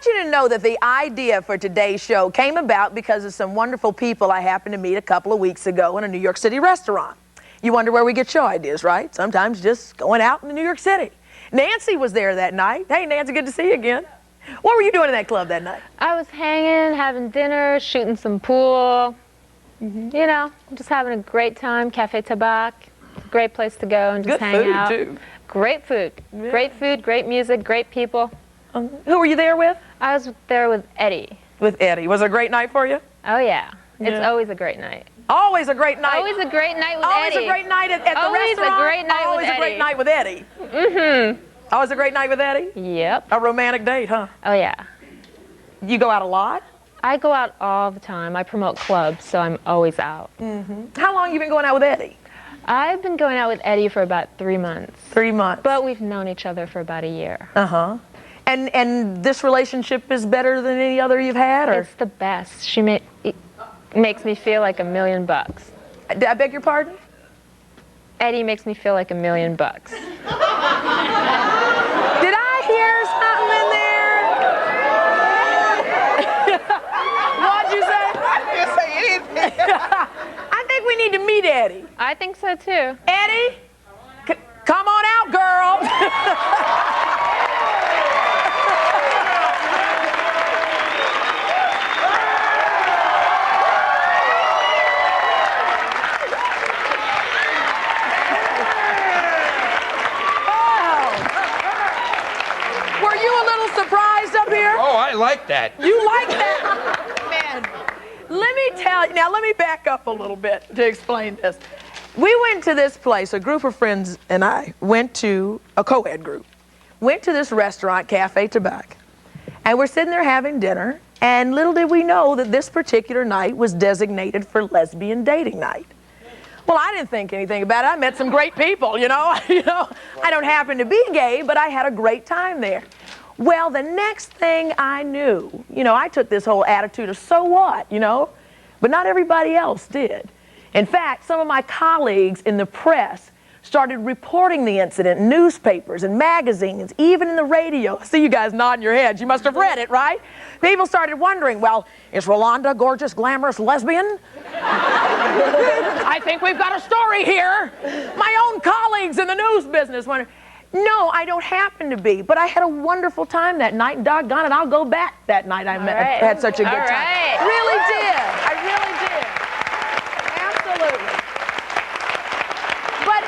want you to know that the idea for today's show came about because of some wonderful people I happened to meet a couple of weeks ago in a New York City restaurant. You wonder where we get show ideas, right? Sometimes just going out in New York City. Nancy was there that night. Hey, Nancy, good to see you again. What were you doing in that club that night? I was hanging, having dinner, shooting some pool. You know, just having a great time. Cafe Tabac, great place to go and just hang out. Good food, too. Great food. Yeah. Great food, great music, great people. Who were you there with? I was there with Eddie. With Eddie. Was it a great night for you? Oh, yeah. It's always a great night. Always a great night. Always a great night with Always Eddie. a great night at the restaurant. Always a great night Always with a great Eddie. night with Eddie. Always a great night with Eddie? Yep. A romantic date, huh? Oh, yeah. You go out a lot? I go out all the time. I promote clubs, so I'm always out. How long have you been going out with Eddie? I've been going out with Eddie for about 3 months. 3 months. But we've known each other for about a year. And this relationship is better than any other you've had, or? It's the best. It makes me feel like $1 million. I beg your pardon? Eddie makes me feel like $1 million. Did I hear something in there? What'd you say? I didn't say anything. I think we need to meet Eddie. I think so too. Eddie, come on out, girl. Were you a little surprised up here? Oh, I like that. You like that? Man, let me tell you, now let me back up a little bit to explain this. We went to this place, a group of friends and I went to, a co-ed group, went to this restaurant, Cafe Tabac, and we're sitting there having dinner, and little did we know that this particular night was designated for lesbian dating night. Well, I didn't think anything about it. I met some great people, you know. I don't happen to be gay, but I had a great time there. Well, the next thing I knew, I took this whole attitude of so what, but not everybody else did. In fact, some of my colleagues in the press started reporting the incident in newspapers and magazines, even in the radio. I see you guys nodding your heads. You must have read it, right? People started wondering, well, is Rolonda a gorgeous, glamorous lesbian? I think we've got a story here. My own colleagues in the news business wondered. No, I don't happen to be, but I had a wonderful time that night, and doggone it, I'll go back that night. I had such a good time. Really did. I really did. Absolutely. But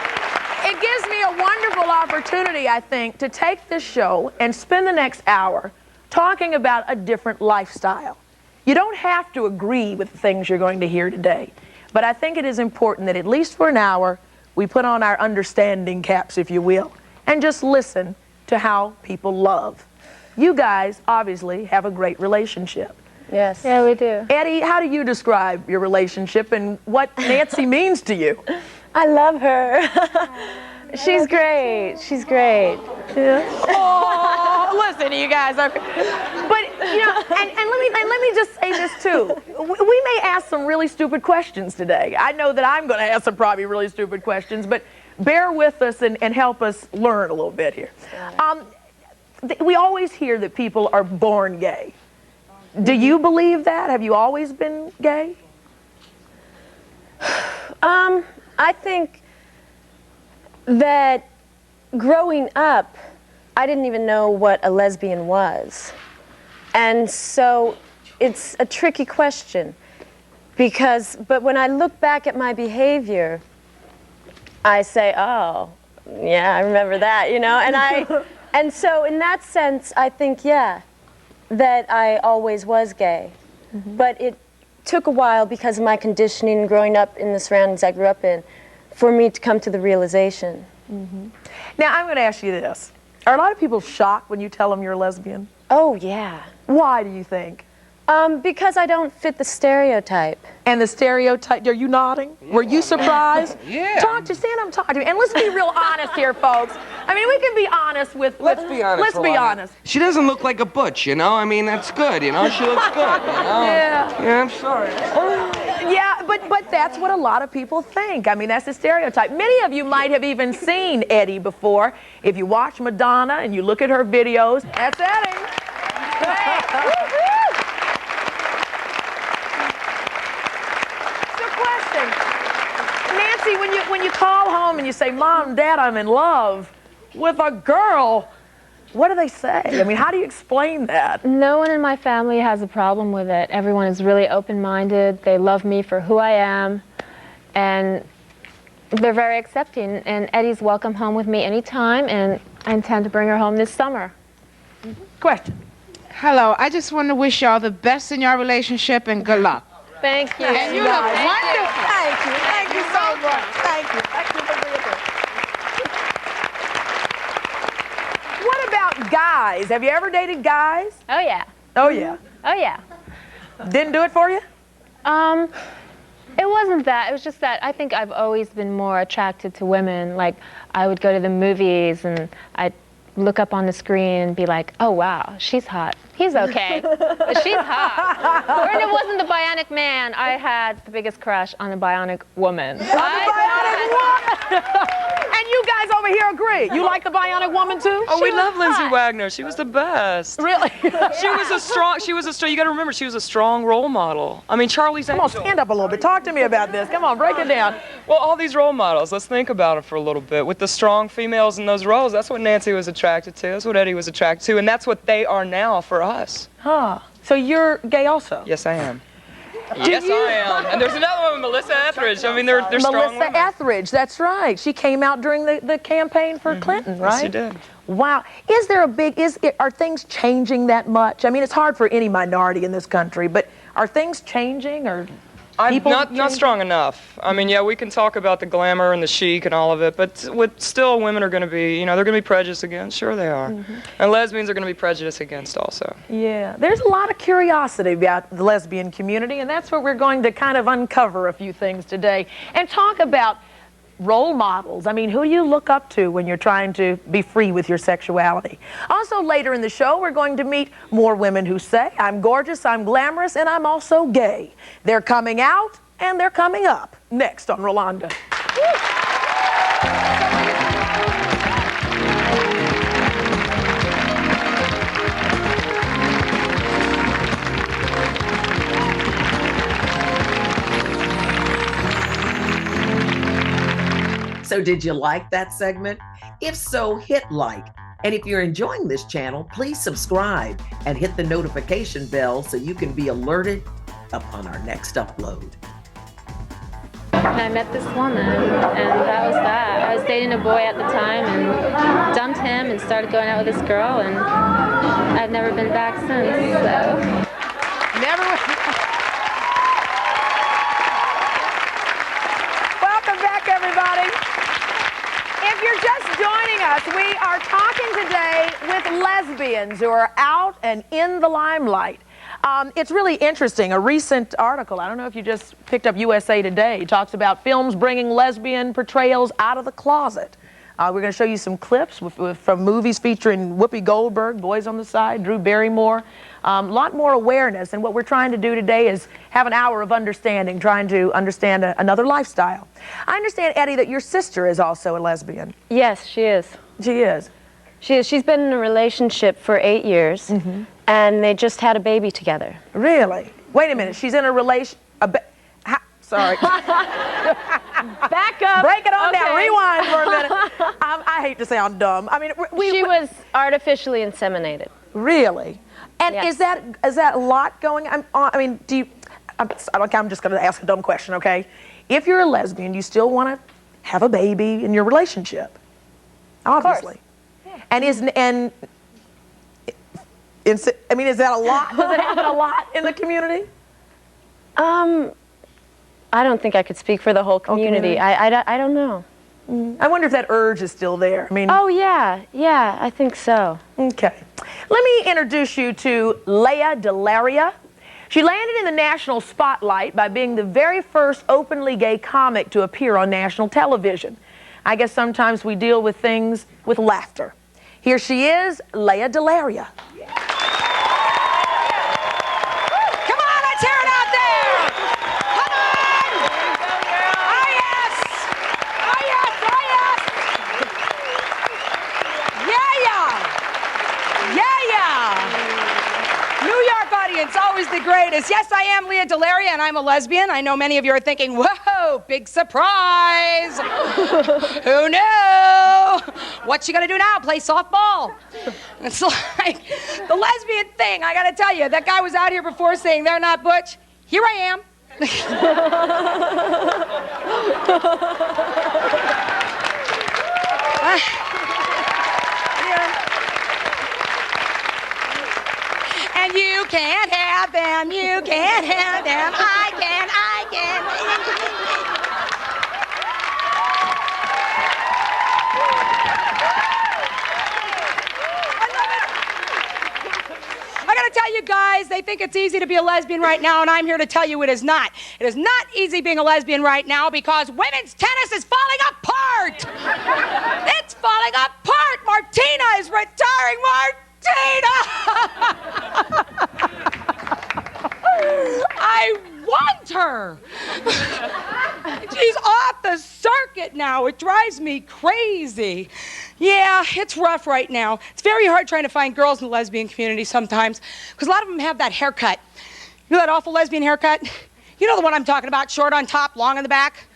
it gives me a wonderful opportunity, I think, to take this show and spend the next hour talking about a different lifestyle. You don't have to agree with the things you're going to hear today, but I think it is important that at least for an hour, we put on our understanding caps, if you will, and just listen to how people love. You guys obviously have a great relationship. Yes. Yeah, we do. Eddie, how do you describe your relationship and what Nancy means to you? I love her. She's great. She's great. Yeah. Oh, listen, you guys. But and let me just say this too. We may ask some really stupid questions today. I know that I'm going to ask some probably really stupid questions, but bear with us and help us learn a little bit here. We always hear that people are born gay. Do you believe that? Have you always been gay? I think that growing up, I didn't even know what a lesbian was. And so it's a tricky question but when I look back at my behavior, I say, oh, yeah, I remember that, and so in that sense, I think, yeah, that I always was gay. But it took a while because of my conditioning and growing up in the surroundings I grew up in for me to come to the realization. Now, I'm going to ask you this. Are a lot of people shocked when you tell them you're a lesbian? Oh, yeah. Why do you think? Because I don't fit the stereotype. And the stereotype, are you nodding? Yeah. Were you surprised? Yeah. Stand up, talk to me. And let's be real honest here, folks. I mean, we can be honest with... Let's be honest, Let's be honest. She doesn't look like a butch, I mean, that's good, She looks good, Yeah. Yeah, I'm sorry. Yeah, but that's what a lot of people think. I mean, that's the stereotype. Many of you might have even seen Eddie before. If you watch Madonna and you look at her videos, that's Eddie. Hey. call home and you say, Mom, Dad, I'm in love with a girl, what do they say? I mean, how do you explain that? No one in my family has a problem with it. Everyone is really open-minded. They love me for who I am, and they're very accepting. And Eddie's welcome home with me anytime, and I intend to bring her home this summer. Question. Hello, I just want to wish y'all the best in your relationship and good luck. Thank you. And you look wonderful. Thank you. Thank you so much. Thank you. Thank you for being here. What about guys? Have you ever dated guys? Oh, yeah. Oh, yeah. Oh, yeah. Didn't do it for you? It wasn't that. It was just that I think I've always been more attracted to women. Like, I would go to the movies and I'd look up on the screen and be like, oh, wow, she's hot. He's okay, but she's hot. Or it wasn't the bionic man. I had the biggest crush on a bionic woman. And you guys over here agree. You like the bionic woman too? Oh, we love Lindsay Wagner. She was the best. Really? She was a strong, you gotta remember, she was a strong role model. I mean, Charlie's Come on, Angel. stand up a little bit. Talk to me about this. Come on, break it down. Well, all these role models, let's think about it for a little bit. With the strong females in those roles, that's what Nancy was attracted to, that's what Eddie was attracted to, and that's what they are now for us. Huh. So you're gay also? Yes, I am. Yes, I am. And there's another one, Melissa Etheridge. I mean, they're strong Melissa women. Etheridge, that's right. She came out during the campaign for Clinton, right? Yes, she did. Wow. Is there a big, are things changing that much? I mean, it's hard for any minority in this country, but are things changing or people not strong enough. I mean, yeah, we can talk about the glamour and the chic and all of it, but still women are going to be, you know, they're going to be prejudiced against. Sure they are. And lesbians are going to be prejudiced against also. Yeah. There's a lot of curiosity about the lesbian community, and that's what we're going to kind of uncover a few things today and talk about role models. I mean, who do you look up to when you're trying to be free with your sexuality? Also, later in the show, we're going to meet more women who say, I'm gorgeous, I'm glamorous, and I'm also gay. They're coming out and they're coming up. Next on Rolonda. So did you like that segment? If so, hit like. And if you're enjoying this channel, please subscribe and hit the notification bell so you can be alerted upon our next upload. And I met this woman, and that was that. I was dating a boy at the time and dumped him and started going out with this girl, and I've never been back since, so. Welcome back, everybody. If you're just joining us, we are talking today with lesbians who are out and in the limelight. It's really interesting. A recent article, I don't know if you just picked up USA Today, talks about films bringing lesbian portrayals out of the closet. We're going to show you some clips from movies featuring Whoopi Goldberg, Boys on the Side, Drew Barrymore. A lot more awareness, and what we're trying to do today is have an hour of understanding, trying to understand another lifestyle. I understand, Eddie, that your sister is also a lesbian. Yes, she is. She is. She is. She's been in a relationship for 8 years, and they just had a baby together. Really? Wait a minute, she's in a relation... Sorry. Back up. Break it on down. Rewind for a minute. I hate to sound dumb. I mean, she was artificially inseminated. Really? And Yes. is that a lot going on? I mean, I'm just going to ask a dumb question, okay? If you're a lesbian, you still want to have a baby in your relationship, obviously. Yeah. Is that a lot? Does it happen a lot in the community? I don't think I could speak for the whole community. I don't know. I wonder if that urge is still there. I mean, Oh, yeah, I think so. okay. Let me introduce you to Lea Delaria. She landed in the national spotlight by being the very first openly gay comic to appear on national television. I guess sometimes we deal with things with laughter. Here she is, Lea Delaria. Come on, let's hear it out there. Come on. Oh, yes. Oh, yes. Oh, yes. Yeah, yeah. Yeah, yeah. New York audience, always the greatest. Yes, I am Lea Delaria, and I'm a lesbian. I know many of you are thinking, whoa, Oh, big surprise. Who knew? What's she gonna do now? Play softball? It's like the lesbian thing. I gotta tell you, that guy was out here before saying they're not butch. Here I am. And you can't have them, you can't have them, I can. I gotta tell you guys, they think it's easy to be a lesbian right now, and I'm here to tell you it is not. It is not easy being a lesbian right now because women's tennis is falling apart. It's falling apart. Martina is retiring. I want her. She's off the circuit now. It drives me crazy. Yeah, it's rough right now. It's very hard trying to find girls in the lesbian community sometimes because a lot of them have that haircut. You know that awful lesbian haircut? You know the one I'm talking about, short on top, long on the back?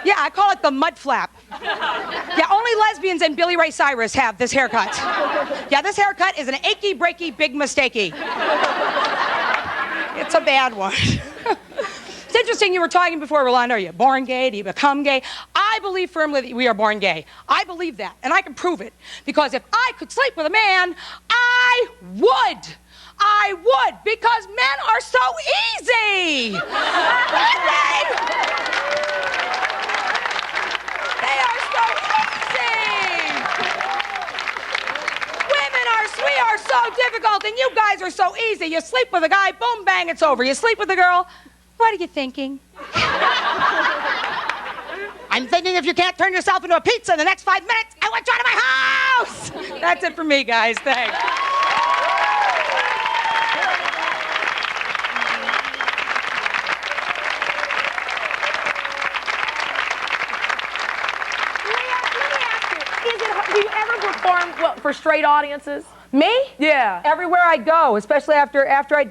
Yeah, I call it the mud flap. Yeah, only lesbians and Billy Ray Cyrus have this haircut. Yeah, this haircut is an achy, breaky, big mistakey. It's a bad one. It's interesting you were talking before, Rolonda. Are you born gay? Do you become gay? I believe firmly that we are born gay. I believe that, and I can prove it. Because if I could sleep with a man, I would. I would, because men are so easy. They are so easy. We are so difficult, and you guys are so easy. You sleep with a guy, boom, bang, it's over. You sleep with a girl, what are you thinking? I'm thinking if you can't turn yourself into a pizza in the next 5 minutes, I want you out of my house. That's it for me, guys. Thanks. Do you ever perform for straight audiences? Me? Yeah. Everywhere I go, especially after I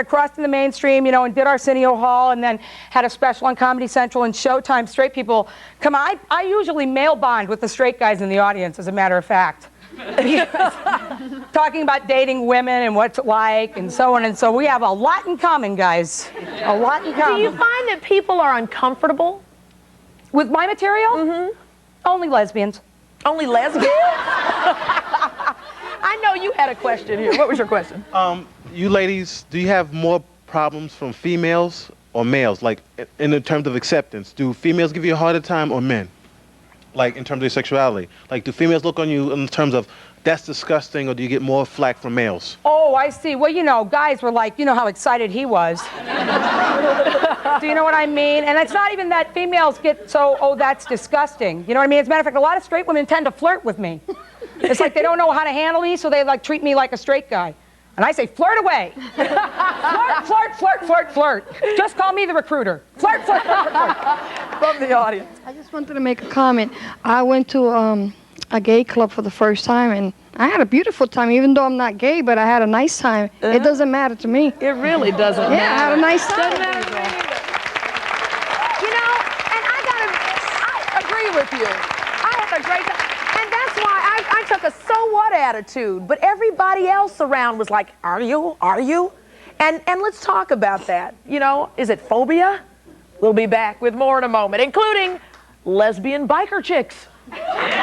crossed in the mainstream, you know, and did Arsenio Hall, and then had a special on Comedy Central and Showtime. Straight people come on. I usually male bond with the straight guys in the audience, as a matter of fact. Talking about dating women and what's it like, and so on and so. We have a lot in common, guys. A lot in common. Do you find that people are uncomfortable with my material? Mm-hmm. Only lesbians. Only lesbians? I know you had a question here. What was your question? You ladies, do you have more problems from females or males? Like, in terms of acceptance, do females give you a harder time or men? Like, in terms of your sexuality? Like, do females look on you in terms of, that's disgusting, or do you get more flack from males? Oh, I see. Well, you know, guys were like, you know how excited he was. Do you know what I mean? And it's not even that females get so, oh, that's disgusting. You know what I mean? As a matter of fact, a lot of straight women tend to flirt with me. It's like they don't know how to handle me, so they like treat me like a straight guy. And I say, flirt away. Flirt, flirt, flirt, flirt, flirt. Just call me the recruiter. Flirt, flirt, flirt, flirt, flirt. From the audience. I just wanted to make a comment. I went to a gay club for the first time, and I had a beautiful time, even though I'm not gay, but I had a nice time. It doesn't matter to me. It really doesn't matter. Yeah, I had a nice time. Doesn't matter to me either. You know, and I agree with you. I had a great time. And that's why I took a so what attitude, but everybody else around was like, are you? Are you? And let's talk about that. You know, is it phobia? We'll be back with more in a moment, including lesbian biker chicks. All right.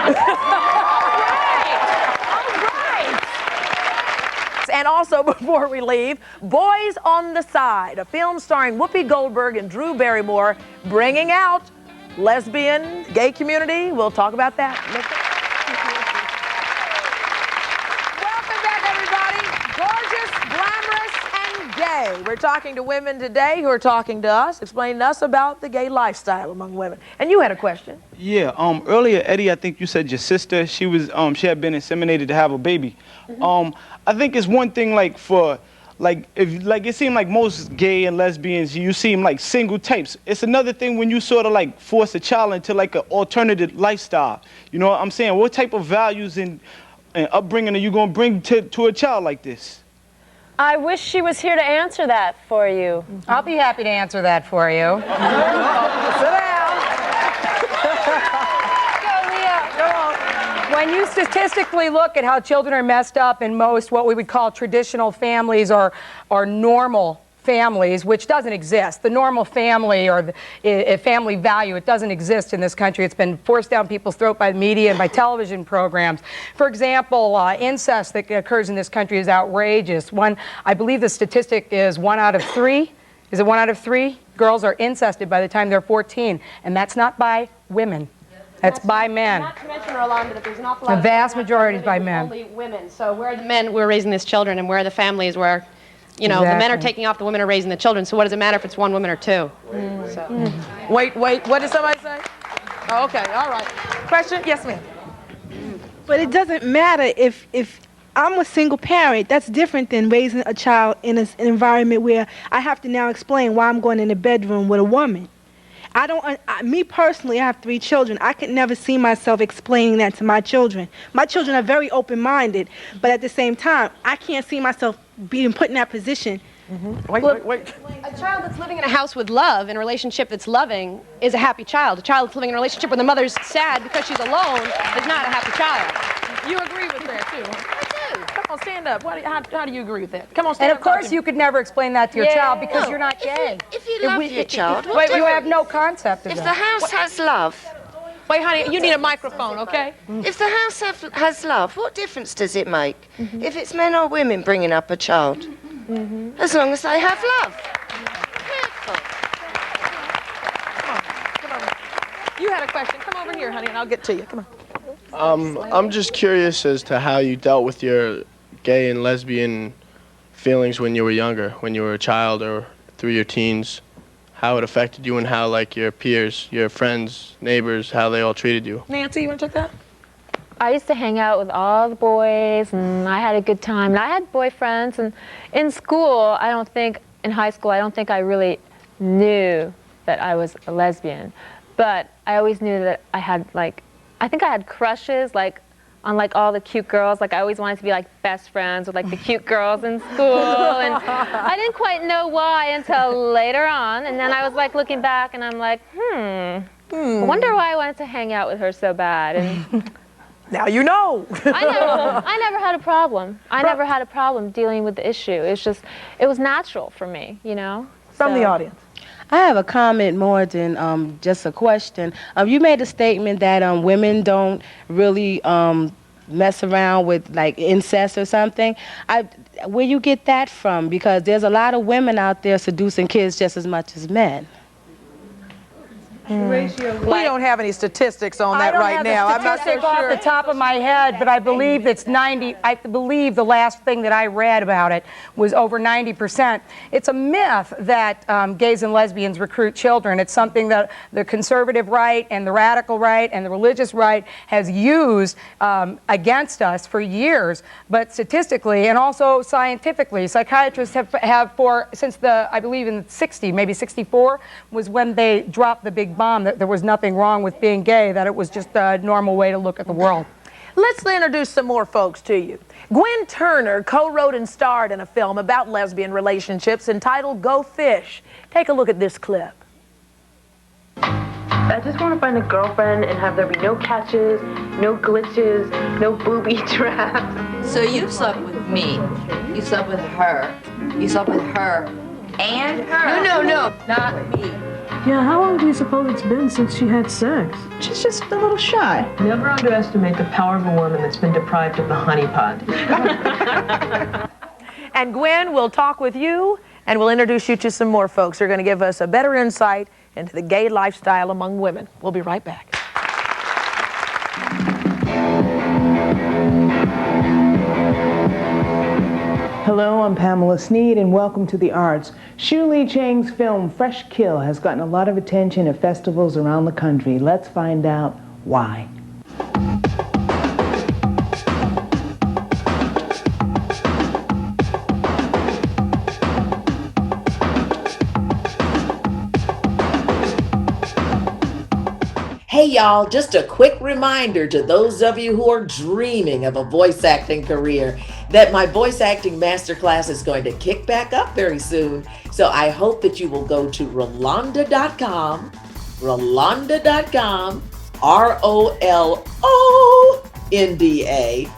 And also, before we leave, Boys on the Side, a film starring Whoopi Goldberg and Drew Barrymore, bringing out lesbian, gay community. We'll talk about that. Welcome back, everybody. Gorgeous, glamorous, and gay. We're talking to women today who are talking to us, explaining to us about the gay lifestyle among women. And you had a question. Yeah, earlier, Eddie, I think you said your sister, she had been inseminated to have a baby. Mm-hmm. I think it's one thing, like, for, like, if, like, it seemed like most gay and lesbians, you seem like single types. It's another thing when you sort of, like, force a child into, like, an alternative lifestyle. You know what I'm saying? What type of values and upbringing are you going to bring to a child like this? I wish she was here to answer that for you. I'll be happy to answer that for you. Sit down. When you statistically look at how children are messed up in most what we would call traditional families or normal families, which doesn't exist. The normal family or the family value, it doesn't exist in this country. It's been forced down people's throat by the media and by television programs. For example, incest that occurs in this country is outrageous. I believe the statistic is 1 out of 3. Is it 1 out of 3? Girls are incested by the time they're 14, and that's not by women. That's by men. Not to mention, Rolonda, that there's an awful lot The vast majority is by men. Only women. So where are the men who are raising these children, and where are the families where, you know, the men are taking off, the women are raising the children. So what does it matter if it's 1 woman or 2? Wait, what did somebody say? Oh, okay, all right. Question? Yes, ma'am. But it doesn't matter if I'm a single parent. That's different than raising a child in an environment where I have to now explain why I'm going in the bedroom with a woman. Me personally, I have 3 children. I could never see myself explaining that to my children. My children are very open-minded, but at the same time, I can't see myself being put in that position. Wait. A child that's living in a house with love, in a relationship that's loving, is a happy child. A child that's living in a relationship where the mother's sad because she's alone is not a happy child. You agree with that, too? I do. Come on, stand up. How do you agree with that? Come on, stand up. And of course, you could never explain that to your child because No, you're not gay. If you love your child, Wait, you have no concept of if that. the house has love. Wait, honey, you need a microphone, okay? If the house has love, what difference does it make if it's men or women bringing up a child? As long as they have love. Come on. You had a question. Come over here, honey, and I'll get to you. Come on. I'm just curious as to how you dealt with your gay and lesbian feelings when you were younger, when you were a child or through your teens, how it affected you and how, like, your peers, your friends, neighbors, how they all treated you. Nancy, you want to take that? I used to hang out with all the boys, and I had a good time. And I had boyfriends, and in school, in high school, I don't think I really knew that I was a lesbian. But I always knew that I had, I think I had crushes, on all the cute girls. I always wanted to be best friends with the cute girls in school, and I didn't quite know why until later on. And then I was looking back, and I'm like, I wonder why I wanted to hang out with her so bad. And now you know. I never had a problem. I never had a problem dealing with the issue. It was natural for me, you know. From the audience. I have a comment more than just a question. You made a statement that women don't really mess around with incest or something. Where you get that from? Because there's a lot of women out there seducing kids just as much as men. We don't have any statistics on that right now. I don't have the statistic off the top of my head, but I believe it's 90. I believe the last thing that I read about it was over 90%. It's a myth that gays and lesbians recruit children. It's something that the conservative right and the radical right and the religious right has used against us for years. But statistically and also scientifically, psychiatrists have since I believe in 60, maybe 64, was when they dropped the big bomb that there was nothing wrong with being gay, that it was just a normal way to look at the world. Let's introduce some more folks to you. Gwen Turner co-wrote and starred in a film about lesbian relationships entitled Go Fish. Take a look at this clip. I just want to find a girlfriend and have there be no catches, no glitches, no booby traps. So you slept with me, you slept with her, you slept with her and her. No, not me. Yeah, how long do you suppose it's been since she had sex? She's just a little shy. Never underestimate the power of a woman that's been deprived of the honeypot. And Gwen will talk with you, and we'll introduce you to some more folks who are going to give us a better insight into the gay lifestyle among women. We'll be right back. Hello, I'm Pamela Sneed, and welcome to the arts. Shu Lee Chang's film Fresh Kill has gotten a lot of attention at festivals around the country. Let's find out why. Hey y'all, just a quick reminder to those of you who are dreaming of a voice acting career that my voice acting masterclass is going to kick back up very soon. So I hope that you will go to Rolonda.com, Rolonda.com, ROLONDA.com, NDA.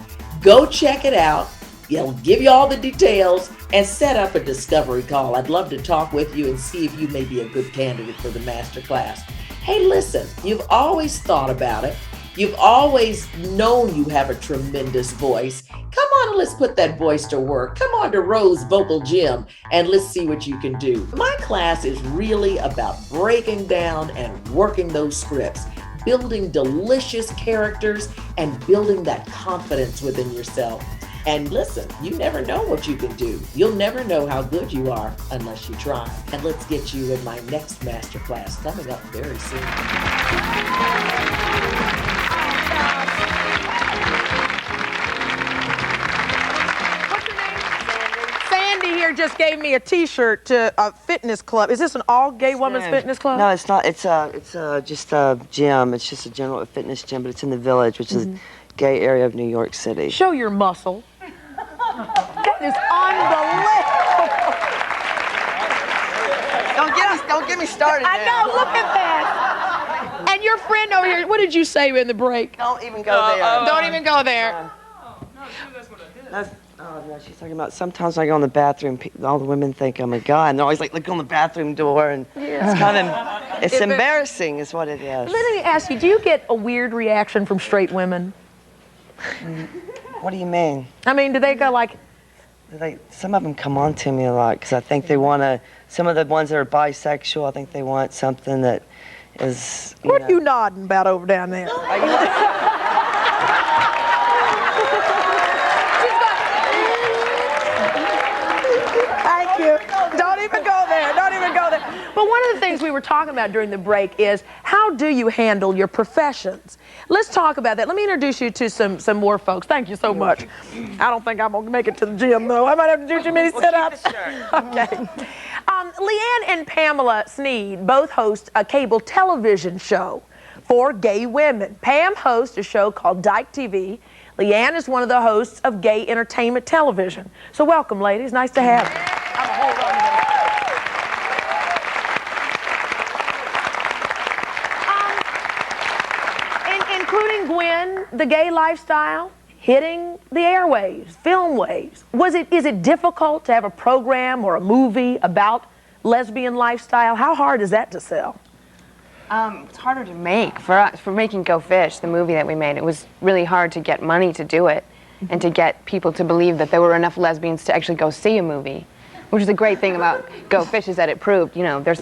Go check it out. It'll give you all the details and set up a discovery call. I'd love to talk with you and see if you may be a good candidate for the masterclass. Hey, listen, you've always thought about it. You've always known you have a tremendous voice. Come on and let's put that voice to work. Come on to Rose Vocal Gym and let's see what you can do. My class is really about breaking down and working those scripts, building delicious characters and building that confidence within yourself. And listen, you never know what you can do. You'll never know how good you are unless you try. And let's get you in my next masterclass coming up very soon. Here just gave me a T-shirt to a fitness club. Is this an all-gay women's fitness club? No, it's not. It's just a gym. It's just a general fitness gym, but it's in the Village, which is a gay area of New York City. Show your muscle. That is unbelievable. Don't get me started. I know. Look at that. And your friend over here. What did you say in the break? Don't even go there. Don't even go there. Oh, no, she's talking about sometimes when I go in the bathroom, all the women think I'm a guy, and they're always like looking on the bathroom door, and it's kind of, it's embarrassing is what it is. Let me ask you, do you get a weird reaction from straight women? What do you mean? I mean, do they go like... Some of them come on to me a lot, because I think they want to, some of the ones that are bisexual, I think they want something that is, What are you nodding about over down there? Thank you. Don't even go there. Don't even go there. But one of the things we were talking about during the break is how do you handle your professions? Let's talk about that. Let me introduce you to some more folks. Thank you so much. I don't think I'm going to make it to the gym, though. I might have to do too many sit-ups. Okay. Leanne and Pamela Sneed both host a cable television show for gay women. Pam hosts a show called Dyke TV. Leanne is one of the hosts of Gay Entertainment Television. So welcome, ladies. Nice to have you. I'm a whole including Gwen, the gay lifestyle, hitting the airwaves, film waves. Is it difficult to have a program or a movie about lesbian lifestyle? How hard is that to sell? It's harder to make. For us, for making Go Fish, the movie that we made, it was really hard to get money to do it and to get people to believe that there were enough lesbians to actually go see a movie, which is the great thing about Go Fish is that it proved, there's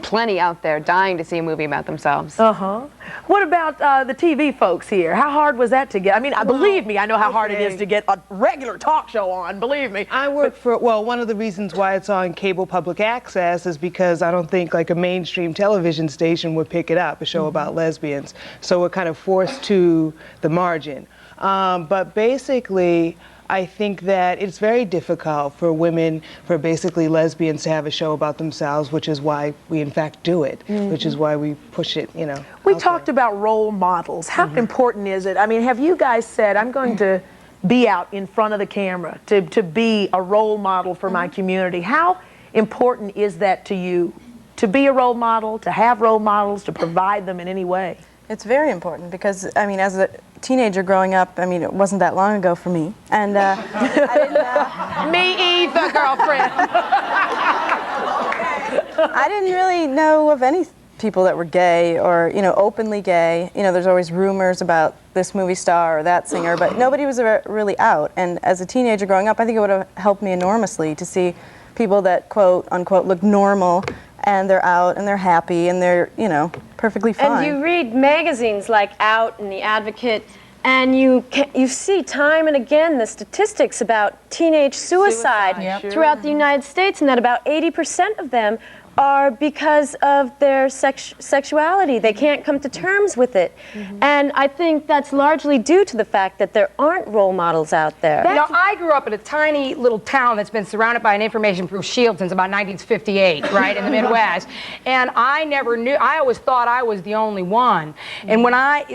plenty out there dying to see a movie about themselves. What about the TV folks here? How hard was that to get? I mean, believe me, I know how hard it is to get a regular talk show on, believe me. I work for, one of the reasons why it's on cable public access is because I don't think like a mainstream television station would pick it up, a show about lesbians. So we're kind of forced to the margin. But basically, I think that it's very difficult for women, for basically lesbians to have a show about themselves, which is why we in fact do it, which is why we push it, We talked about role models. How important is it? I mean, have you guys said, I'm going to be out in front of the camera, to be a role model for my community? How important is that to you? To be a role model, to have role models, to provide them in any way? It's very important because, I mean, as a teenager growing up, I mean, it wasn't that long ago for me. And I didn't... Me either, girlfriend. I didn't really know of any people that were gay or, openly gay. There's always rumors about this movie star or that singer, but nobody was really out. And as a teenager growing up, I think it would have helped me enormously to see people that, quote, unquote, look normal, and they're out and they're happy and they're, perfectly fine. And you read magazines like Out and The Advocate, and you see time and again the statistics about teenage suicide throughout the United States, and that about 80% of them are because of their sexuality. They can't come to terms with it. And I think that's largely due to the fact that there aren't role models out there. I grew up in a tiny little town that's been surrounded by an information-proof shield since about 1958, right, in the Midwest. And I never knew, I always thought I was the only one. And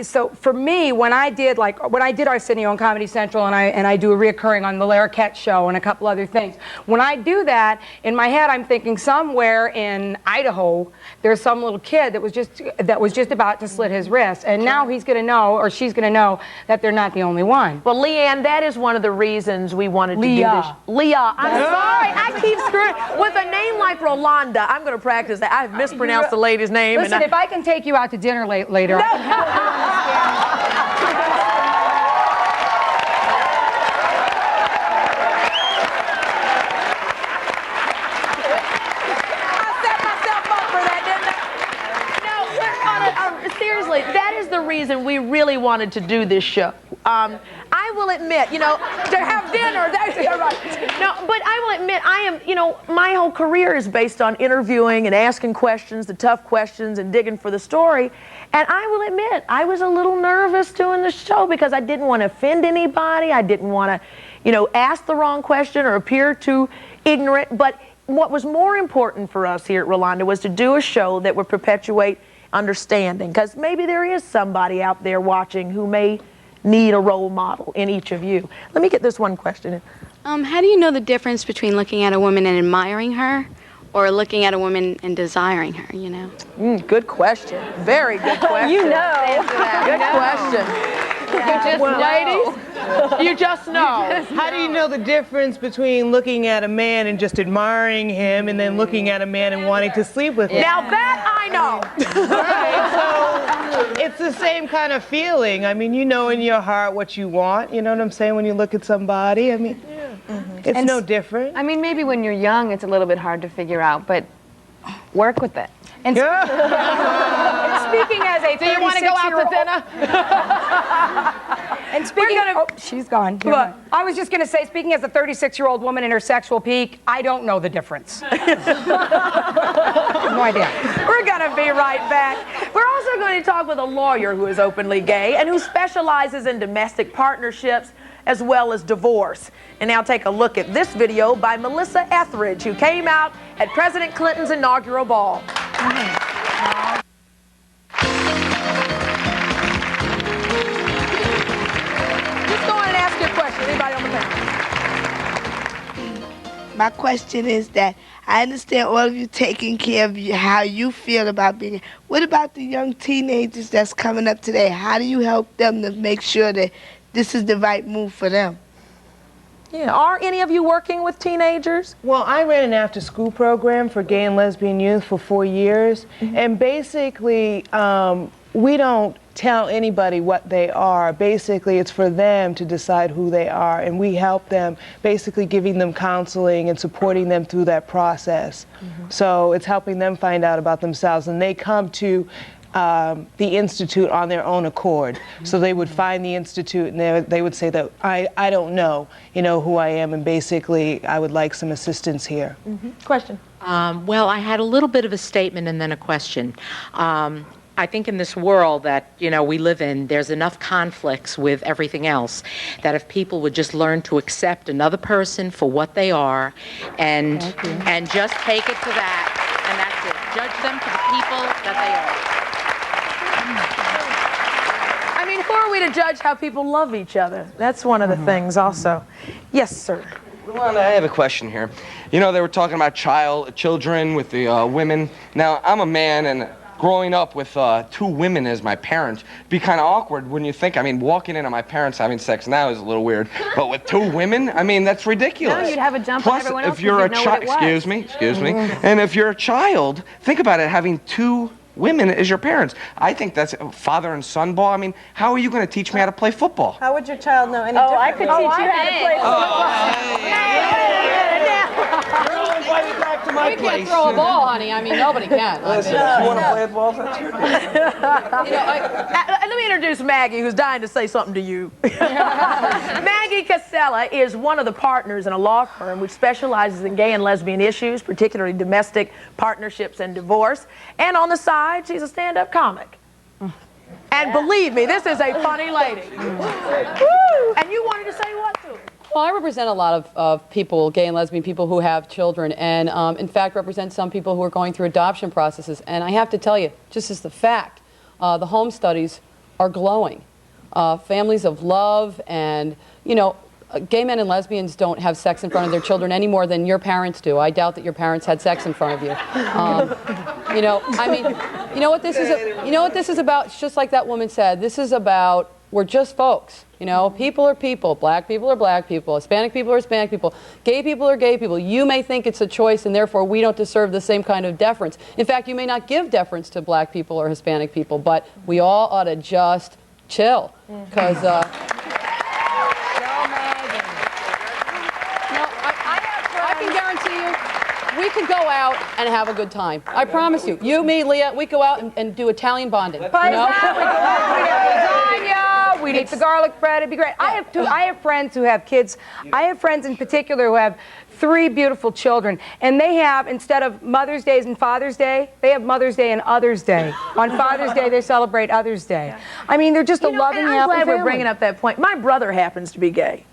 so for me, when I did Arsenio on Comedy Central, and I do a reoccurring on the Larry Ketch Show and a couple other things, when I do that, in my head I'm thinking somewhere in in Idaho, there's some little kid that was just about to slit his wrist, and now he's going to know, or she's going to know, that they're not the only one. Well, Leanne, that is one of the reasons we wanted to do this. Lea. I'm sorry, I keep screwing. With a name like Rolonda, I'm going to practice that. I've mispronounced the lady's name. Listen, if I can take you out to dinner later. No. I can help you understand. Seriously, that is the reason we really wanted to do this show. I will admit, you know, to have dinner, right. No, but I will admit, I am, you know, my whole career is based on interviewing and asking questions, the tough questions, and digging for the story. And I will admit, I was a little nervous doing the show because I didn't want to offend anybody. I didn't want to, you know, ask the wrong question or appear too ignorant. But what was more important for us here at Rolonda was to do a show that would perpetuate understanding, because maybe there is somebody out there watching who may need a role model in each of you. Let me get this one question in. How do you know the difference between looking at a woman and admiring her or looking at a woman and desiring her, you know? Good question. Very good question. You know. Good question. Yeah. You just ladies, you just know. How do you know the difference between looking at a man and just admiring him and then looking at a man and wanting to sleep with him? Now that I know. Right, so it's the same kind of feeling. I mean, you know in your heart what you want, you know what I'm saying, when you look at somebody. I mean, it's no different. I mean, maybe when you're young, it's a little bit hard to figure out, but work with it. And speaking as a 36-year-old... Do you want to go out to dinner? And speaking of... Oh, she's gone. I was just going to say, speaking as a 36-year-old woman in her sexual peak, I don't know the difference. No idea. We're going to be right back. We're also going to talk with a lawyer who is openly gay and who specializes in domestic partnerships as well as divorce. And now take a look at this video by Melissa Etheridge, who came out at President Clinton's inaugural ball. My question is that I understand all of you taking care of how you feel about being. What about the young teenagers that's coming up today? How do you help them to make sure that this is the right move for them? Yeah, are any of you working with teenagers? Well, I ran an after-school program for gay and lesbian youth for 4 years, and basically we don't tell anybody what they are. Basically, it's for them to decide who they are, and we help them, basically giving them counseling and supporting them through that process. So it's helping them find out about themselves, and they come to the Institute on their own accord. So they would find the Institute and they would say that I don't know, you know, who I am, and basically I would like some assistance here. Question. Well, I had a little bit of a statement and then a question. I think in this world that, you know, we live in, there's enough conflicts with everything else that if people would just learn to accept another person for what they are and just take it to that, and that's it. Judge them for the people that they are. I mean, who are we to judge how people love each other? That's one of the things also. Yes, sir. Rolonda, I have a question here. You know, they were talking about children with the women. Now, I'm a man, and growing up with 2 women as my parents, it'd be kind of awkward, wouldn't you think? I mean, walking into my parents having sex now is a little weird, but with 2 women, I mean, that's ridiculous. No, you'd have a jump Plus, on everyone else if you're a because you'd know what it was. excuse me, and if you're a child, think about it, having 2 women as your parents. I think that's father and son ball. I mean, how are you going to teach me how to play football? How would your child know any different? I could teach you how to play My we can't throw a ball, honey. I mean, nobody can. Listen, if you want to play a ball, that's your Let me introduce Maggie, who's dying to say something to you. Maggie Casella is one of the partners in a law firm which specializes in gay and lesbian issues, particularly domestic partnerships and divorce. And on the side, she's a stand-up comic. And believe me, this is a funny lady. Woo! And you wanted to say what to her? Well, I represent a lot of people, gay and lesbian people who have children, and in fact represent some people who are going through adoption processes. And I have to tell you, just as the fact, the home studies are glowing. Families of love and, you know, gay men and lesbians don't have sex in front of their children any more than your parents do. I doubt that your parents had sex in front of you. You know, I mean, you know what this is? You know what this is about? It's just like that woman said. This is about, we're just folks. You know, people are people. Black people are black people. Hispanic people are Hispanic people. Gay people are gay people. You may think it's a choice, and therefore we don't deserve the same kind of deference. In fact, you may not give deference to black people or Hispanic people, but we all ought to just chill, because. I can guarantee you, we could go out and have a good time. I promise you. You, me, Leah, we go out and do Italian bonding. You know? We'd eat the garlic bread. It'd be great. I have friends who have kids. I have friends in particular who have 3 beautiful children, and they have, instead of Mother's Day and Father's Day, they have Mother's Day and Other's Day. On Father's Day, they celebrate Other's Day. I mean, they're just a loving, happy I'm glad family. we're bringing up that point. My brother happens to be gay,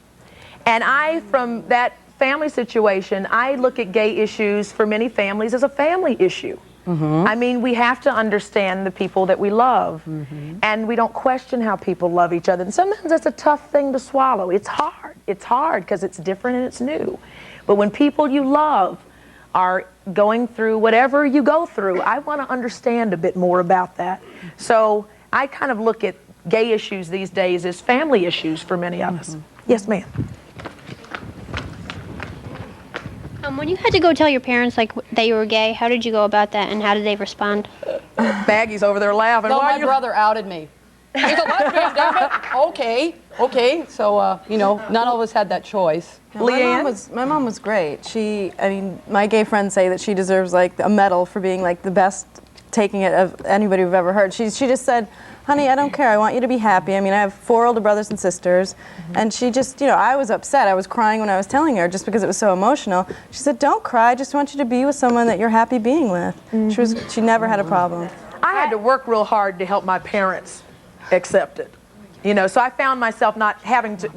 and from that family situation, I look at gay issues for many families as a family issue. I mean, we have to understand the people that we love, and we don't question how people love each other. And sometimes that's a tough thing to swallow. It's hard. It's hard because it's different and it's new. But when people you love are going through whatever you go through, I want to understand a bit more about that. So I kind of look at gay issues these days as family issues for many of us. Yes, ma'am. When you had to go tell your parents that you were gay, how did you go about that, and how did they respond? Maggie's over there laughing. No, my brother outed me. He's a lesbian, damn it. Okay. So, you know, none of us had that choice. My mom was great. I mean, my gay friends say that she deserves like a medal for being like the best taking it of anybody we've ever heard. She just said, honey, I don't care. I want you to be happy. I mean, I have 4 older brothers and sisters. And she just, you know, I was upset. I was crying when I was telling her just because it was so emotional. She said, don't cry. I just want you to be with someone that you're happy being with. She never had a problem. I had to work real hard to help my parents accept it. You know, so I found myself not having to,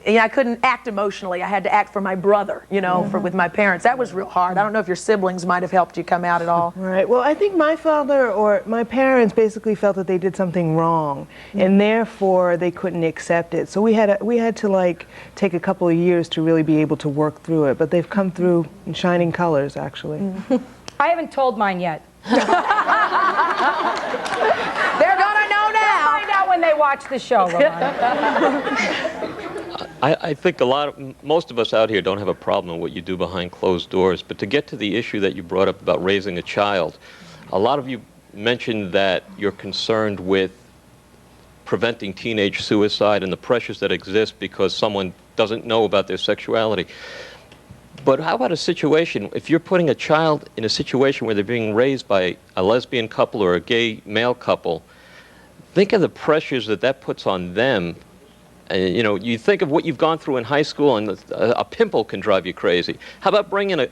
I couldn't act emotionally. I had to act for my brother, you know, with my parents. That was real hard. I don't know if your siblings might have helped you come out at all. Right. Well, I think my father or my parents basically felt that they did something wrong, and therefore they couldn't accept it. So we had to like take a couple of years to really be able to work through it. But they've come through in shining colors, actually. I haven't told mine yet. They're gonna know now. Find out when they watch the show, Rolonda. I think most of us out here don't have a problem with what you do behind closed doors, but to get to the issue that you brought up about raising a child, a lot of you mentioned that you're concerned with preventing teenage suicide and the pressures that exist because someone doesn't know about their sexuality. But how about a situation, if you're putting a child in a situation where they're being raised by a lesbian couple or a gay male couple, think of the pressures that puts on them. You know, you think of what you've gone through in high school, and a pimple can drive you crazy. How about bringing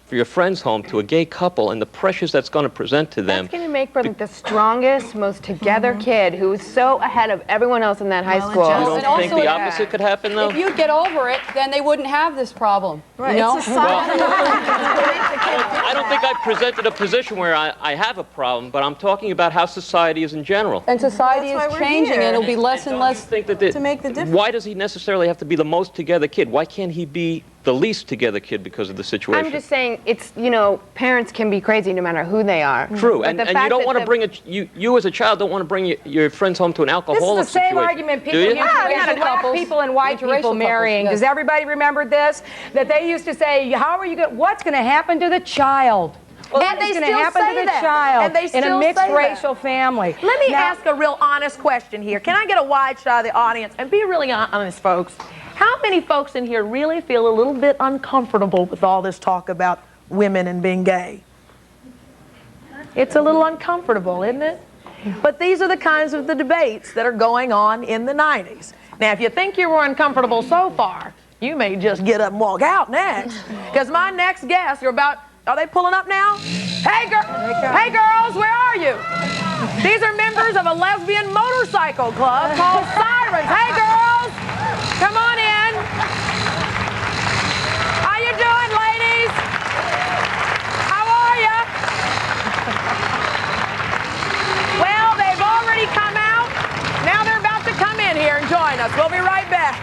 for your friends home to a gay couple and the pressures that's going to present to them? That's going to make for the strongest, most together kid who is so ahead of everyone else in that high school. You don't think the opposite could happen, though? If you get over it, then they wouldn't have this problem. Right. You know? It's society. I don't think I presented a position where I have a problem, but I'm talking about how society is in general. And society That's is why we're changing, here. and it'll be less and less to make the difference. Why does he necessarily have to be the most together kid? Why can't he be the least together kid because of the situation? I'm just saying, it's, you know, parents can be crazy no matter who they are. True, But and the you fact don't that want to bring you as a child don't want to bring your friends home to an alcoholic This is the same situation. argument people Do you? used to make with black people and white people marrying. Does everybody remember this? That they used to say, how are you going? What's going to happen to the child? Well, What and they is going to still happen say to the that. child And they in a still mixed say that. racial family? Let me Now- ask a real honest question here. Can I get a wide shot of the audience? And be really honest, folks. How many folks in here really feel a little bit uncomfortable with all this talk about women and being gay? It's a little uncomfortable, isn't it? But these are the kinds of the debates that are going on in the 90s. Now, if you think you were uncomfortable so far, you may just get up and walk out next. Because my next guests are they pulling up now? Hey, girls, where are you? These are members of a lesbian motorcycle club called Sirens. Hey, girls, come on in. How you doing, ladies? How are you? Well, they've already come out. Now they're about to come in here and join us. We'll be right back.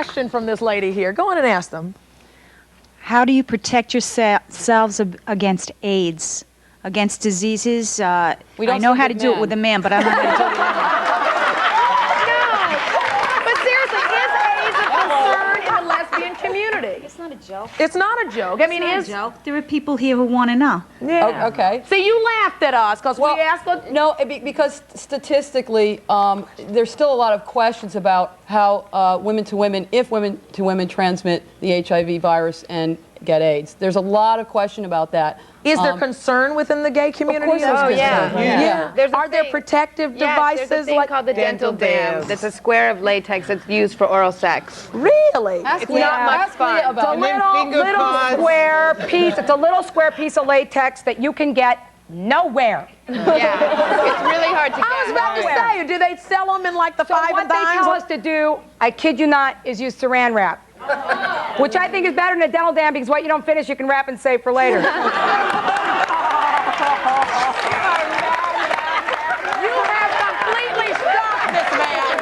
question from this lady here. Go on and ask them. How do you protect yourselves against AIDS, against diseases? I know how to do it with a man, but I don't know how to do it with a woman. But seriously, is AIDS a concern in the lesbian community? It's not a joke. It's not a joke. I mean, it's not a joke. There are people here who want to know. Yeah. Oh, okay. See, you laughed at us because we asked. No, because statistically, there's still a lot of questions about how if women to women transmit the HIV virus and get AIDS. There's a lot of question about that. Is there concern within the gay community? Of course there's concern. Yeah. Are there protective devices? There's a thing called the dental dam. That's a square of latex that's used for oral sex. Really? It's not much fun. It's a little square piece. It's a little square piece of latex that you can get nowhere. Yeah, it's really hard to get. I was about to say, do they sell them in like the So five what and they dimes? tell us to do, I kid you not, is use saran wrap. Which I think is better than a dental dam because what you don't finish you can wrap and save for later. You have completely stopped this man.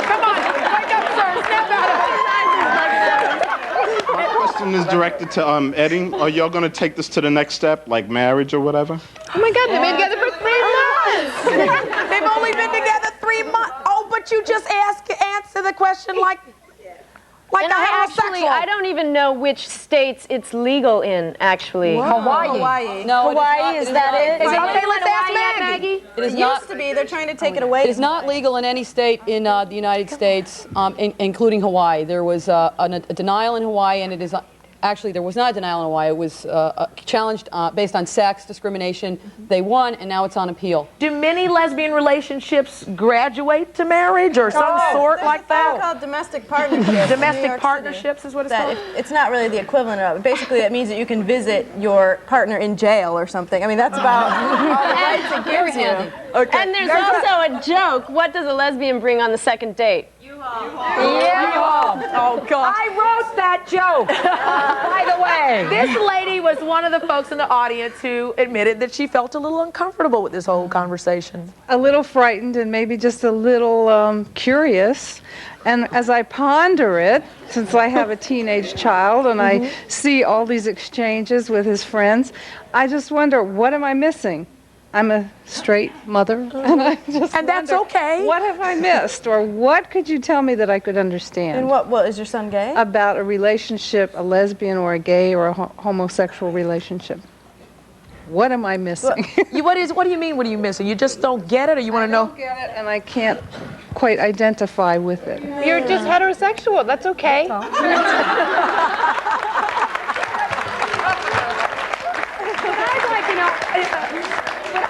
Come on, wake up, sir. Snap out of it. My question is directed to Eddie. Are y'all going to take this to the next step, like marriage or whatever? Oh my God, they've been together for 3 months. They've only been together 3 months. Oh, but you just answer the question like and a homosexual. I don't even know which states it's legal in, actually. Hawaii. No, Hawaii, is that it? Is it okay? Let's ask Maggie. It is It not. used to be. They're trying to take it away. It is not legal in any state in the United States, including Hawaii. There was a denial in Hawaii, and it is actually there was not a denial in Hawaii. It was challenged based on sex discrimination. They won, and now it's on appeal. Do many lesbian relationships graduate to marriage or some sort like that? It's called domestic partnerships. Domestic partnerships is what it's called? It's not really the equivalent of it. Basically, it means that you can visit your partner in jail or something. I mean, that's about all the rights it gives you. Okay. And there's also a joke. What does a lesbian bring on the second date? Oh, God. I wrote that joke, by the way. This lady was one of the folks in the audience who admitted that she felt a little uncomfortable with this whole conversation. A little frightened and maybe just a little curious. And as I ponder it, since I have a teenage child and I see all these exchanges with his friends, I just wonder, what am I missing? I'm a straight mother, and I just And that's wonder, okay. What have I missed, or what could you tell me that I could understand? And what is your son gay? About a relationship, a lesbian or a gay or a homosexual relationship. What am I missing? What do you mean, what are you missing? You just don't get it, or you want to know? I don't get it, and I can't quite identify with it. You're just heterosexual. That's okay.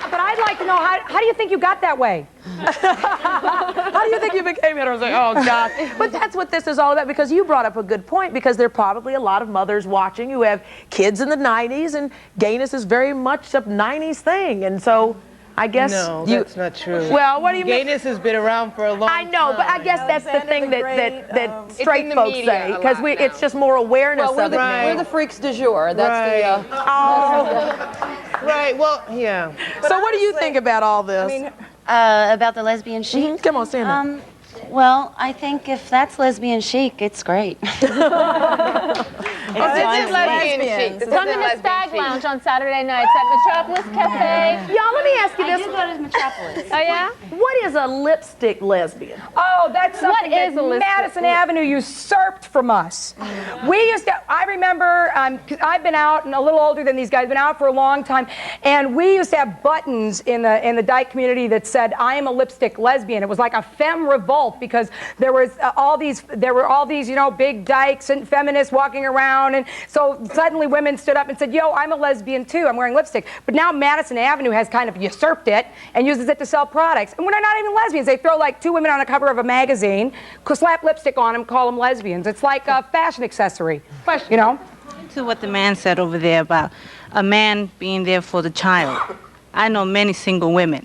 But I'd like to know, how do you think you got that way? How do you think you became heterosexual? Oh, God. But that's what this is all about, because you brought up a good point, because there are probably a lot of mothers watching who have kids in the 90s, and gayness is very much a 90s thing. And so I guess that's not true. Well, what do you mean? Gayness has been around for a long time. I know, but I guess that's the thing that straight folks say, because it's just more awareness Well, of it. we're the freaks du jour. That's the. Right. Well, yeah. So what do you think about all this? About the lesbian chic? Come on, stand up. Well, I think if that's lesbian chic, it's great. This is lesbian chic. Come to the Stag Lounge on Saturday nights at Metropolis Cafe. Y'all, let me ask you I this. do go to Metropolis. Oh, yeah? What is a lipstick lesbian? Oh, that's something What is that a lipstick? Madison Avenue usurped from us. We used to, I remember, 'cause I've been out and a little older than these guys, been out for a long time, and we used to have buttons in the dyke community that said, "I am a lipstick lesbian." It was like a femme revolt because there were all these, big dykes and feminists walking around, and so suddenly women stood up and said, "Yo, I'm a lesbian too. I'm wearing lipstick." But now Madison Avenue has kind of usurped it and uses it to sell products. And when they're not even lesbians, they throw like 2 women on the cover of a magazine, slap lipstick on them, call them lesbians. It's like a fashion accessory. You know? To what the man said over there about a man being there for the child. I know many single women.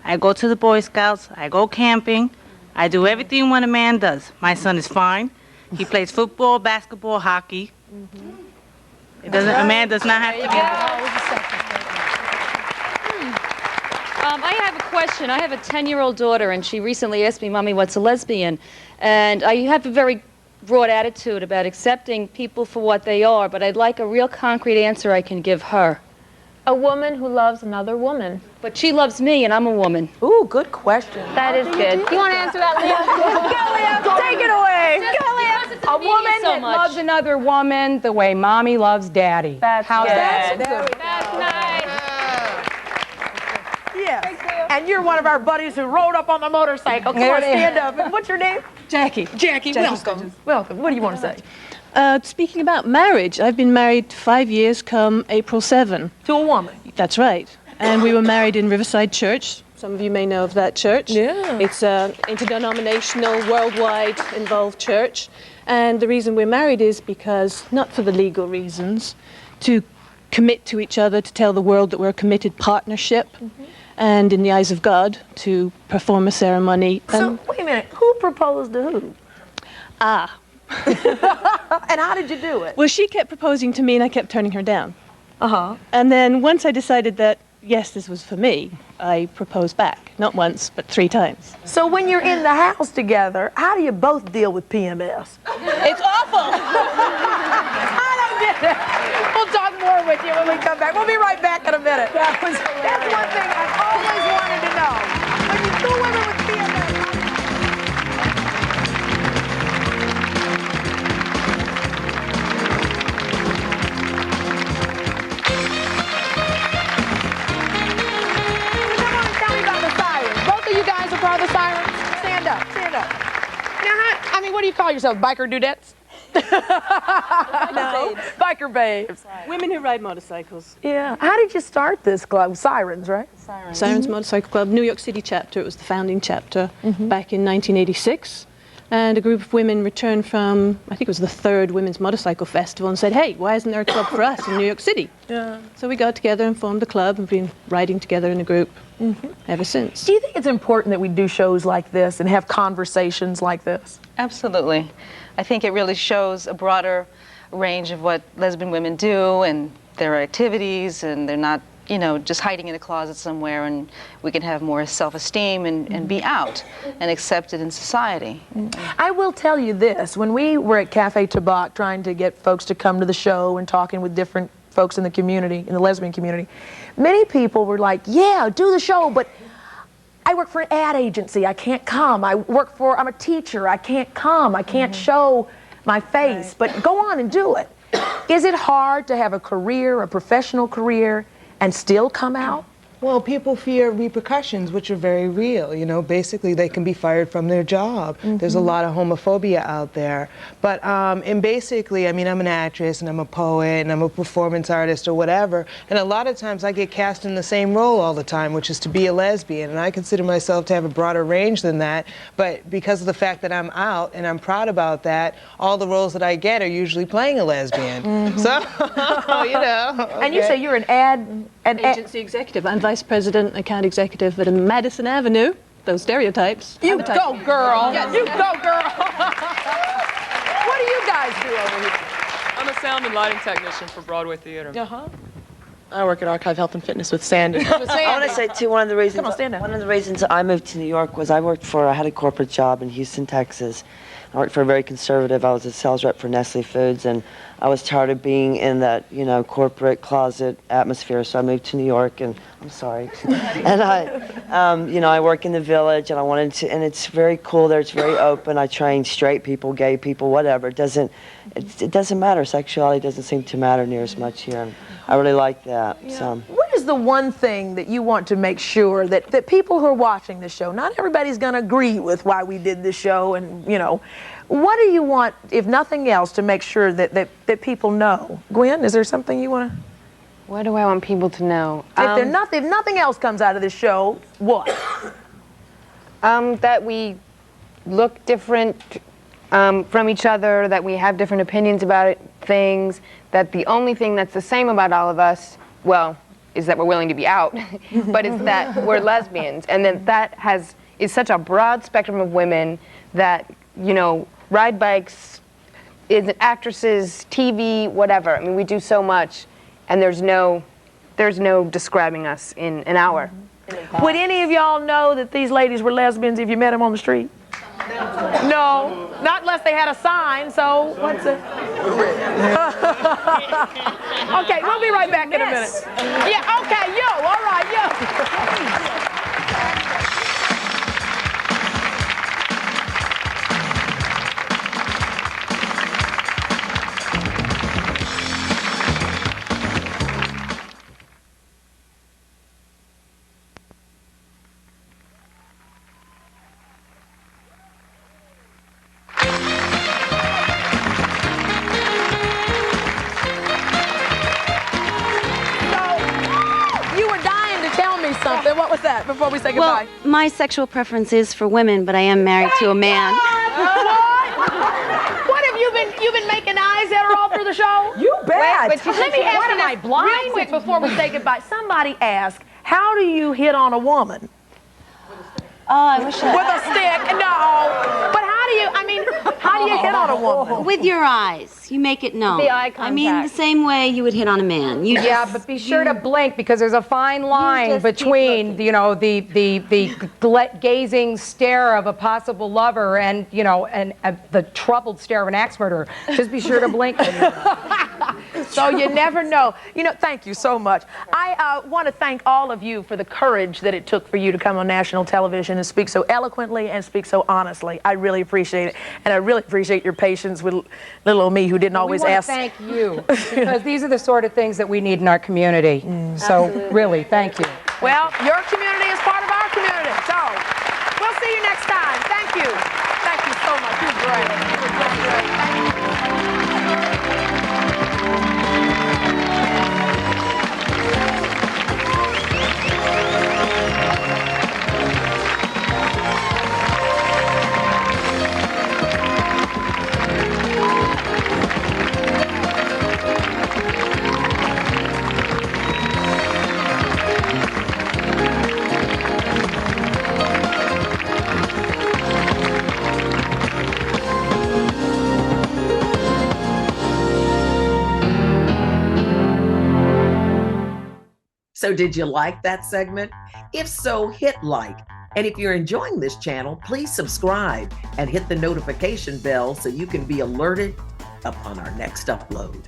I go to the Boy Scouts, I go camping, I do everything what a man does. My son is fine. He plays football, basketball, hockey. A man does not have to be. I have a question. I have a 10-year-old daughter, and she recently asked me, Mommy, what's a lesbian? And I have a very broad attitude about accepting people for what they are, but I'd like a real concrete answer I can give her. A woman who loves another woman. But she loves me, and I'm a woman. Ooh, good question. That is good. You want to answer that, Lea? Go, Lea. Take it away. Go, Lea. A woman that loves another woman the way mommy loves daddy. How's that? That's nice. Yeah. And you're one of our buddies who rode up on the motorcycle. Come on, stand up. And what's your name? Jackie. Jackie, welcome. Welcome. What do you want to say? Speaking about marriage, I've been married 5 years come April 7. To a woman? That's right. And we were married in Riverside Church. Some of you may know of that church. Yeah. It's an interdenominational, worldwide involved church. And the reason we're married is because, not for the legal reasons, to commit to each other, to tell the world that we're a committed partnership, and in the eyes of God, to perform a ceremony. So, wait a minute. Who proposed to who? And how did you do it? Well, she kept proposing to me, and I kept turning her down. Uh-huh. And then once I decided that, yes, this was for me, I proposed back. Not once, but 3 times. So when you're in the house together, how do you both deal with PMS? It's awful! I don't get it. We'll talk more with you when we come back. We'll be right back in a minute. That's one thing I've always wanted to know. When you two women with PMS... You guys are part of the Sirens? Stand up, stand up. Now, I mean, what do you call yourselves? Biker dudettes? No, biker babes. Women who ride motorcycles. Yeah. How did you start this club? Sirens, right? Sirens Motorcycle Club, New York City chapter. It was the founding chapter back in 1986. And a group of women returned from, I think it was the 3rd Women's Motorcycle Festival, and said, hey, why isn't there a club for us in New York City? Yeah. So we got together and formed the club and been riding together in a group ever since. Do you think it's important that we do shows like this and have conversations like this? Absolutely. I think it really shows a broader range of what lesbian women do and their activities, and they're not, you know, just hiding in a closet somewhere, and we can have more self-esteem and be out and accepted in society. I will tell you this, when we were at Cafe Tabac trying to get folks to come to the show and talking with different folks in the community, in the lesbian community, many people were like, yeah, do the show, but I work for an ad agency, I can't come. I'm a teacher, I can't come, I can't show my face, but go on and do it. Is it hard to have a career, a professional career, and still come out? Well, people fear repercussions, which are very real. You know, basically they can be fired from their job. There's a lot of homophobia out there. But, and basically, I mean, I'm an actress and I'm a poet and I'm a performance artist or whatever. And a lot of times I get cast in the same role all the time, which is to be a lesbian. And I consider myself to have a broader range than that. But because of the fact that I'm out and I'm proud about that, all the roles that I get are usually playing a lesbian. So, you know. And you say you're an agency executive. I'm vice president, account executive at Madison Avenue. Those stereotypes. You go, girl. Yes. You go, girl. What do you guys do over here? I'm a sound and lighting technician for Broadway Theater. I work at Archive Health and Fitness with Sandy. With Sandy. I want to say too, one of the reasons I moved to New York was I had a corporate job in Houston, Texas. I worked for a very conservative. I was a sales rep for Nestle Foods, and I was tired of being in that, you know, corporate closet atmosphere. So I moved to New York, and I'm sorry. And I, you know, I work in the Village, and I wanted to, and it's very cool there. It's very open. I train straight people, gay people, whatever. It doesn't matter. Sexuality doesn't seem to matter near as much here. And I really like that. Yeah. So. What is the one thing that you want to make sure that people who are watching the show, not everybody's going to agree with why we did this show, and, you know, what do you want, if nothing else, to make sure that people know? Gwen, is there something you want to? What do I want people to know? If nothing else comes out of this show, what? That we look different from each other, that we have different opinions about things, that the only thing that's the same about all of us, well, is that we're willing to be out, but it's that we're lesbians, and then that is such a broad spectrum of women that, you know, ride bikes, actresses, TV, whatever. I mean, we do so much, and there's no describing us in an hour. Would any of y'all know that these ladies were lesbians if you met them on the street? No, not unless they had a sign, so what's it? Okay, we'll be right back in a minute. Yeah, okay, yo, all right, yo. Something. What was that before we say goodbye? Well, my sexual preference is for women, but I am married to a man. What have you been making eyes at her all through the show? You bet. Wait, let me ask you this real quick before we say goodbye. Somebody asked, how do you hit on a woman? Oh, I wish I... With a stick? No. But how do you hit on a woman? With your eyes. You make it known. The eye contact. I mean, the same way you would hit on a man. But be sure to blink because there's a fine line between, the gazing stare of a possible lover and, and the troubled stare of an axe murderer. Just be sure to blink. So you never know. Thank you so much. I want to thank all of you for the courage that it took for you to come on national television and speak so eloquently and speak so honestly. I really appreciate it. And I really appreciate your patience with little old me who didn't always ask. We want to thank you because these are the sort of things that we need in our community. So really, thank you. Well, your community is part of our community. So we'll see you next time. Thank you. Thank you so much. You're great. You were so great. Thank you. So did you like that segment? If so, hit like. And if you're enjoying this channel, please subscribe and hit the notification bell so you can be alerted upon our next upload.